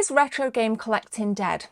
Is retro game collecting dead?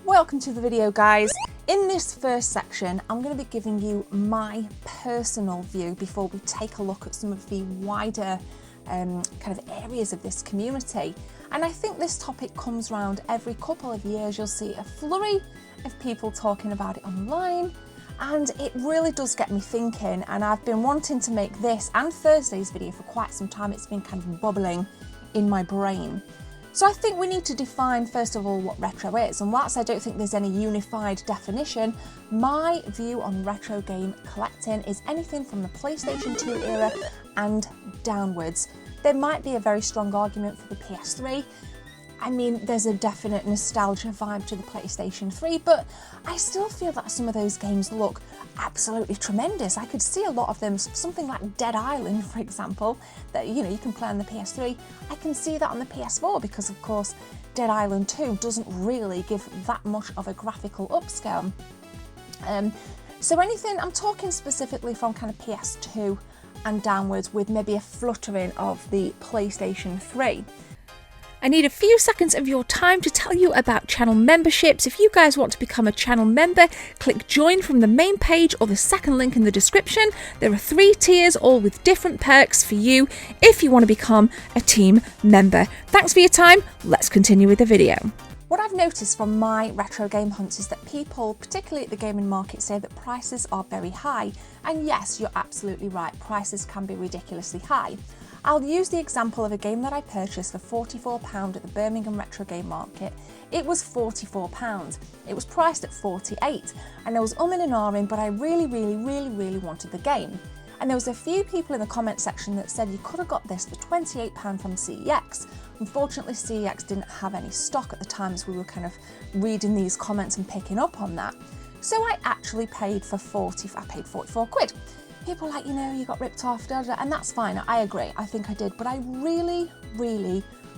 Welcome to the video, guys. In this first section, I'm going to be giving you my personal view before we take a look at some of the wider kind of areas of this community. And I think this topic comes around every couple of years. You'll see a flurry of people talking about it online, and it really does get me thinking. And I've been wanting to make this and Thursday's video for quite some time. It's been kind of bubbling in my brain. So I think we need to define, first of all, what retro is. And whilst I don't think there's any unified definition, my view on retro game collecting is anything from the PlayStation 2 era and downwards. There might be a very strong argument for the PS3. I mean, there's a definite nostalgia vibe to the PlayStation 3, but I still feel that some of those games look absolutely tremendous. I could see a lot of them, something like Dead Island, for example, that you can play on the PS3. I can see that on the PS4 because, of course, Dead Island 2 doesn't really give that much of a graphical upscale. So anything, I'm talking specifically from kind of PS2 and downwards, with maybe a fluttering of the PlayStation 3. I need a few seconds of your time to tell you about channel memberships. If you guys want to become a channel member, click join from the main page or the second link in the description. There are 3 tiers, all with different perks for you if you want to become a team member. Thanks for your time. Let's continue with the video. What I've noticed from my retro game hunts is that people, particularly at the gaming market, say that prices are very high. And yes, you're absolutely right, prices can be ridiculously high. I'll use the example of a game that I purchased for £44 at the Birmingham Retro Game Market. It was £44. It was priced at £48, and there was and ahhing, but I really wanted the game. And there was a few people in the comment section that said you could have got this for £28 from CEX. Unfortunately, CEX didn't have any stock at the time, as we were kind of reading these comments and picking up on that. So I actually paid for 44 quid. People are like, you got ripped off, and that's fine, I agree, I think I did, but I really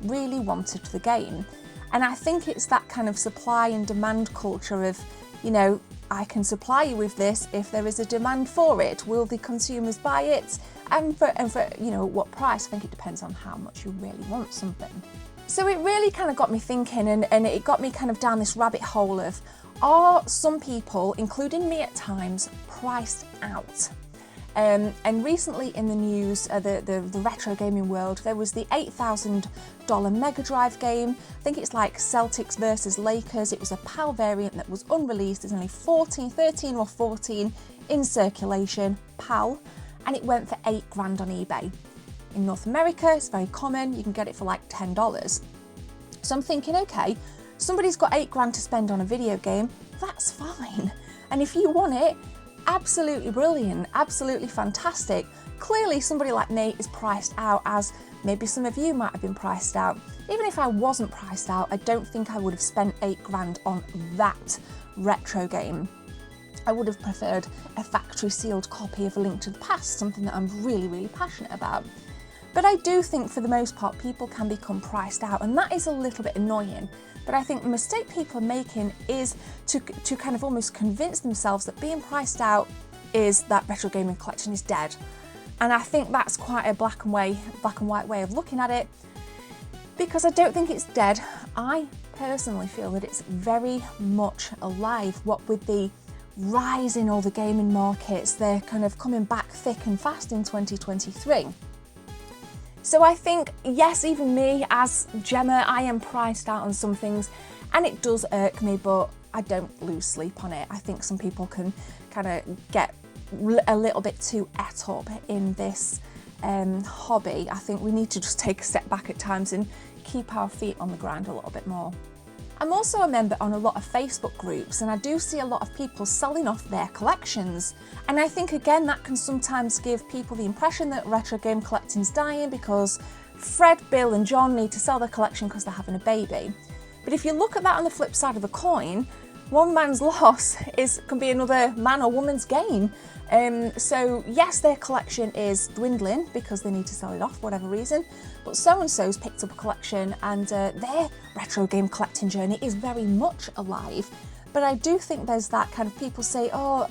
wanted the game. And I think it's that kind of supply and demand culture of, I can supply you with this if there is a demand for it. Will the consumers buy it? And for what price? I think it depends on how much you really want something. So it really kind of got me thinking, and it got me kind of down this rabbit hole of, are some people, including me at times, priced out? And recently in the news, the retro gaming world, there was the $8,000 Mega Drive game. I think it's like Celtics versus Lakers. It was a PAL variant that was unreleased. There's only 13 or 14 in circulation, PAL, and it went for $8 grand on eBay. In North America, it's very common. You can get it for like $10. So I'm thinking, okay, somebody's got $8 grand to spend on a video game. That's fine. And if you want it, absolutely brilliant, absolutely fantastic. Clearly somebody like me is priced out, as maybe some of you might have been priced out. Even if I wasn't priced out, I don't think I would have spent $8 grand on that retro game. I would have preferred a factory sealed copy of A Link to the Past, something that I'm really passionate about. But I do think for the most part people can become priced out, and that is a little bit annoying. But I think the mistake people are making is to kind of almost convince themselves that being priced out is that retro gaming collection is dead. And I think that's quite a black and white way of looking at it, because I don't think it's dead. I personally feel that it's very much alive. What with the rise in all the gaming markets, they're kind of coming back thick and fast in 2023. So I think, yes, even me as Gemma, I am priced out on some things, and it does irk me, but I don't lose sleep on it. I think some people can kind of get a little bit too et up in this hobby. I think we need to just take a step back at times and keep our feet on the ground a little bit more. I'm also a member on a lot of Facebook groups, and I do see a lot of people selling off their collections. And I think, again, that can sometimes give people the impression that retro game collecting's dying because Fred, Bill and John need to sell their collection because they're having a baby. But if you look at that on the flip side of the coin, one man's loss can be another man or woman's gain. So yes, their collection is dwindling because they need to sell it off for whatever reason, but so-and-so's picked up a collection and their retro game collecting journey is very much alive. But I do think there's that kind of people say, oh,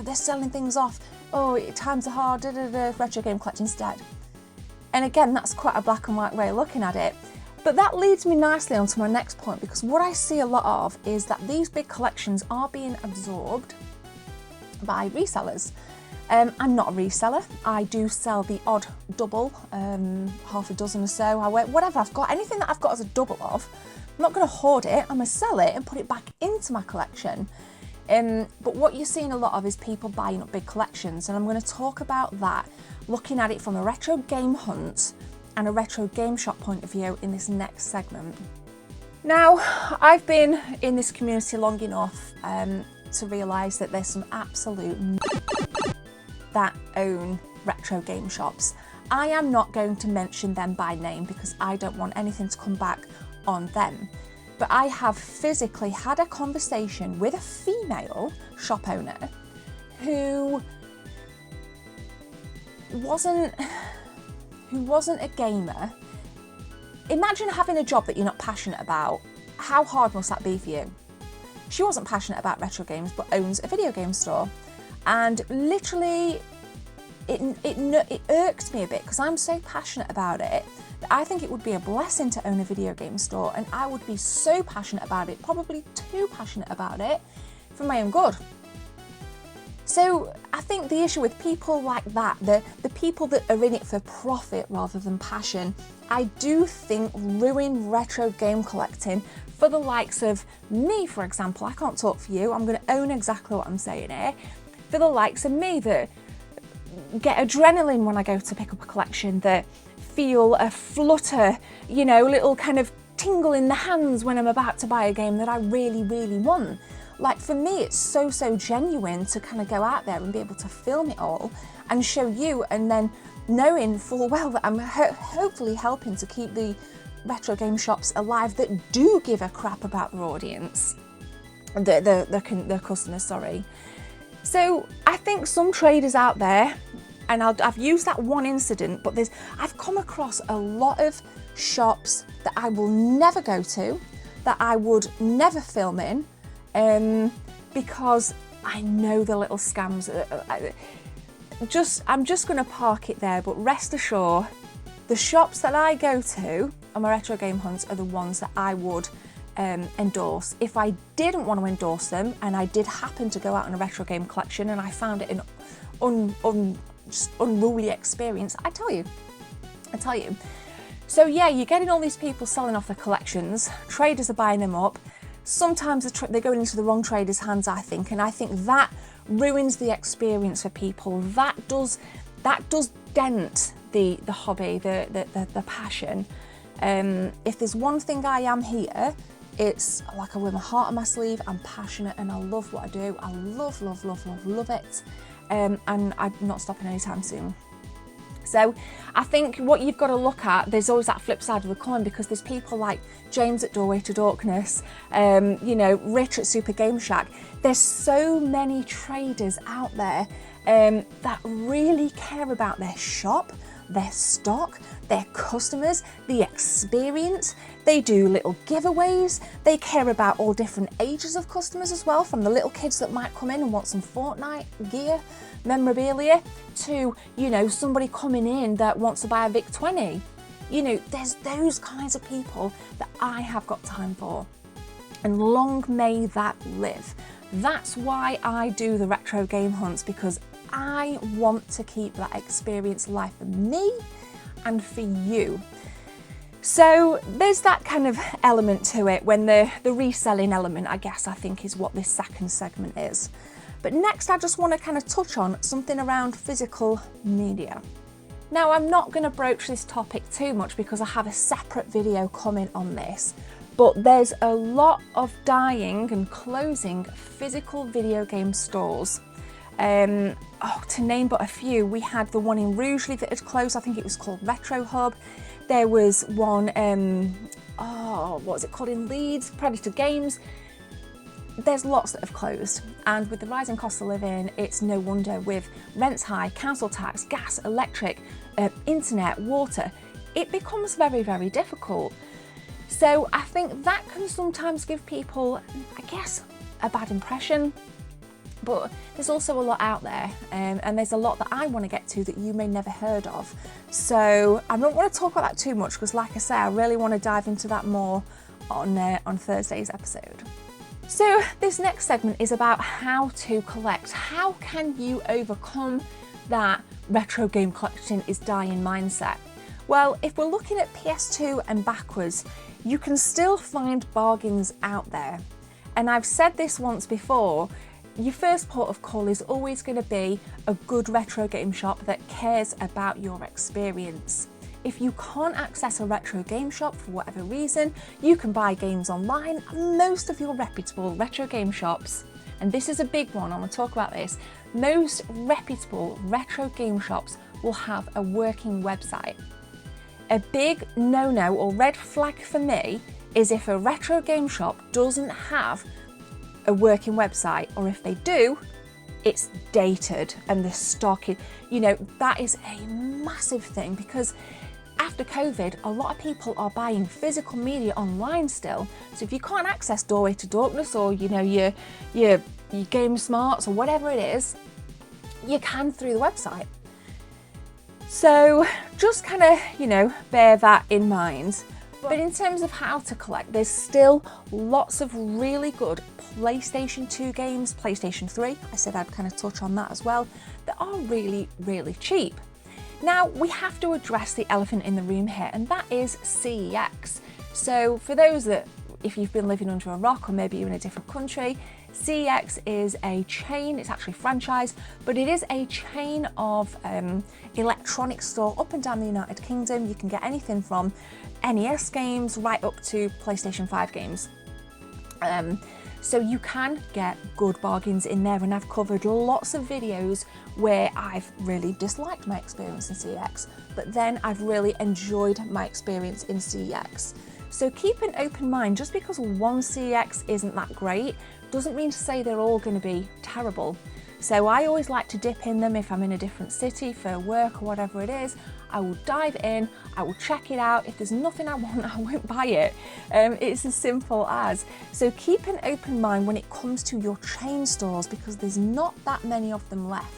they're selling things off, oh, times are hard, retro game collecting's dead. And again, that's quite a black and white way of looking at it. But that leads me nicely onto my next point, because what I see a lot of is that these big collections are being absorbed by resellers. I'm not a reseller. I do sell the odd double, half a dozen or so. I wear whatever I've got, anything that I've got as a double of. I'm not going to hoard it. I'm going to sell it and put it back into my collection. But what you're seeing a lot of is people buying up big collections, and I'm going to talk about that, looking at it from a retro game hunt and a retro game shop point of view in this next segment. Now, I've been in this community long enough to realise that there's some absolute that own retro game shops. I am not going to mention them by name because I don't want anything to come back on them. But I have physically had a conversation with a female shop owner who wasn't a gamer. Imagine having a job that you're not passionate about. How hard must that be for you? She wasn't passionate about retro games, but owns a video game store. And literally, it irks me a bit because I'm so passionate about it that I think it would be a blessing to own a video game store, and I would be so passionate about it, probably too passionate about it, for my own good. So I think the issue with people like that, the people that are in it for profit rather than passion, I do think ruin retro game collecting for the likes of me, for example. I can't talk for you, I'm going to own exactly what I'm saying here. For the likes of me that get adrenaline when I go to pick up a collection, that feel a flutter, you know, a little kind of tingle in the hands when I'm about to buy a game that I really, really want. Like for me, it's so genuine to kind of go out there and be able to film it all and show you, and then knowing full well that I'm hopefully helping to keep the retro game shops alive that do give a crap about their audience, their customers, sorry. So I think some traders out there, and I've used that one incident, but I've come across a lot of shops that I will never go to, that I would never film in, because I know the little scams. I'm just going to park it there, but rest assured, the shops that I go to on my retro game hunts are the ones that I would endorse. If I didn't want to endorse them, and I did happen to go out on a retro game collection and I found it an just unruly experience, I tell you. So yeah, you're getting all these people selling off their collections, traders are buying them up. Sometimes they're going into the wrong traders' hands, I think, and I think that ruins the experience for people. That does dent the hobby, the passion. If there's one thing I am here, it's like I wear my heart on my sleeve. I'm passionate and I love what I do. I love it, and I'm not stopping anytime soon. So I think what you've got to look at, there's always that flip side of the coin, because there's people like James at Doorway to Dorkness, you know, Rich at Super Game Shack. There's so many traders out there that really care about their shop, their stock, their customers, the experience. They do little giveaways. They care about all different ages of customers as well, from the little kids that might come in and want some Fortnite gear, memorabilia, to, you know, somebody coming in that wants to buy a VIC-20. You know, there's those kinds of people that I have got time for, and long may that live. That's why I do the retro game hunts, because I want to keep that experience alive for me and for you. So there's that kind of element to it, when the reselling element, I guess, I think is what this second segment is. But next, I just want to kind of touch on something around physical media. Now, I'm not going to broach this topic too much because I have a separate video coming on this, but there's a lot of dying and closing physical video game stores. To name but a few, we had the one in Rugeley that had closed. I think it was called Retro Hub. There was one, what was it called, in Leeds, Predator Games. There's lots that have closed, and with the rising cost of living, it's no wonder, with rents high, council tax, gas, electric, internet, water, it becomes very difficult. So I think that can sometimes give people, I guess, a bad impression. But there's also a lot out there, and there's a lot that I want to get to that you may never heard of. So I don't want to talk about that too much because, like I say, I really want to dive into that more on Thursday's episode. So this next segment is about how to collect. How can you overcome that retro game collecting is dying mindset? Well, if we're looking at PS2 and backwards, you can still find bargains out there. And I've said this once before, your first port of call is always going to be a good retro game shop that cares about your experience. If you can't access a retro game shop for whatever reason, you can buy games online. Most of your reputable retro game shops, and this is a big one, I'm going to talk about this, most reputable retro game shops will have a working website. A big no-no or red flag for me is if a retro game shop doesn't have a working website, or if they do, it's dated and the stock is, that is a massive thing, because after COVID, a lot of people are buying physical media online still. So if you can't access Doorway to Darkness or your Game Smarts or whatever it is, you can through the website. So just kind of, bear that in mind. But in terms of how to collect, there's still lots of really good PlayStation 2 games, PlayStation 3, I said I'd kind of touch on that as well, that are really, really cheap. Now, we have to address the elephant in the room here, and that is CEX. So for those that, if you've been living under a rock or maybe you're in a different country, CEX is a chain, it's actually a franchise, but it is a chain of electronics store up and down the United Kingdom. You can get anything from NES games right up to PlayStation 5 games. So you can get good bargains in there, and I've covered lots of videos where I've really disliked my experience in CEX, but then I've really enjoyed my experience in CEX. So keep an open mind. Just because one CEX isn't that great doesn't mean to say they're all going to be terrible. So I always like to dip in them if I'm in a different city for work or whatever it is. I will dive in, I will check it out. If there's nothing I want, I won't buy it. It's as simple as. So keep an open mind when it comes to your chain stores, because there's not that many of them left.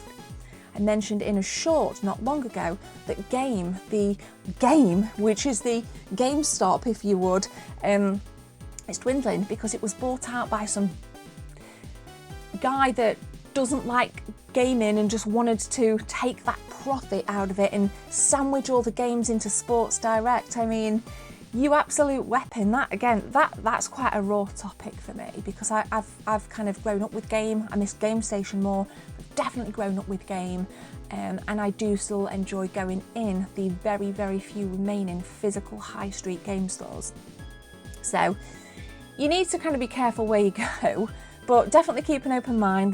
I mentioned in a short not long ago that the Game, which is the GameStop if you would, it's dwindling because it was bought out by some guy that doesn't like gaming and just wanted to take that profit out of it and sandwich all the games into Sports Direct. I mean, you absolute weapon. That's quite a raw topic for me, because I've kind of grown up with Game. I miss Game Station more, but definitely grown up with Game, and I do still enjoy going in the very, very few remaining physical high street game stores. So you need to kind of be careful where you go, but definitely keep an open mind.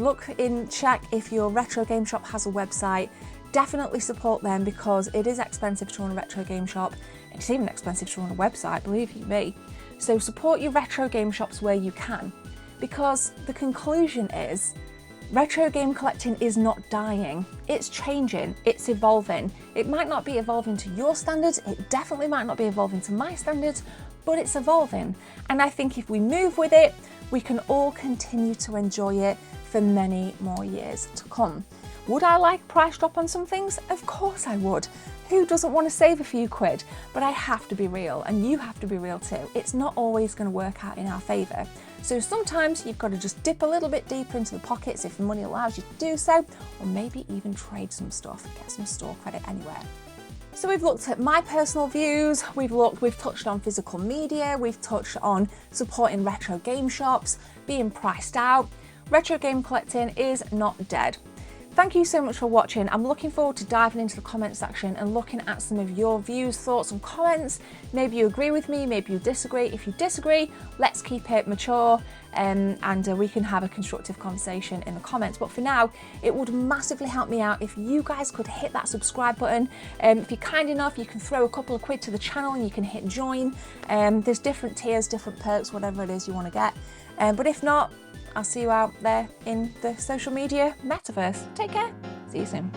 Check if your retro game shop has a website. Definitely support them, because it is expensive to run a retro game shop. It's even expensive to run a website, believe you me. So support your retro game shops where you can, because the conclusion is retro game collecting is not dying. It's changing, it's evolving. It might not be evolving to your standards, it definitely might not be evolving to my standards, but it's evolving. And I think if we move with it, we can all continue to enjoy it for many more years to come. Would I like price drop on some things? Of course I would. Who doesn't want to save a few quid? But I have to be real, and you have to be real too. It's not always going to work out in our favour. So sometimes you've got to just dip a little bit deeper into the pockets if the money allows you to do so, or maybe even trade some stuff, get some store credit anywhere. So we've looked at my personal views, we've touched on physical media, we've touched on supporting retro game shops, being priced out. Retro game collecting is not dead. Thank you so much for watching. I'm looking forward to diving into the comment section and looking at some of your views, thoughts and comments. Maybe you agree with me, maybe you disagree. If you disagree, let's keep it mature and we can have a constructive conversation in the comments. But for now, it would massively help me out if you guys could hit that subscribe button. If you're kind enough, you can throw a couple of quid to the channel and you can hit join. There's different tiers, different perks, whatever it is you want to get. But if not, I'll see you out there in the social media metaverse. Take care. See you soon.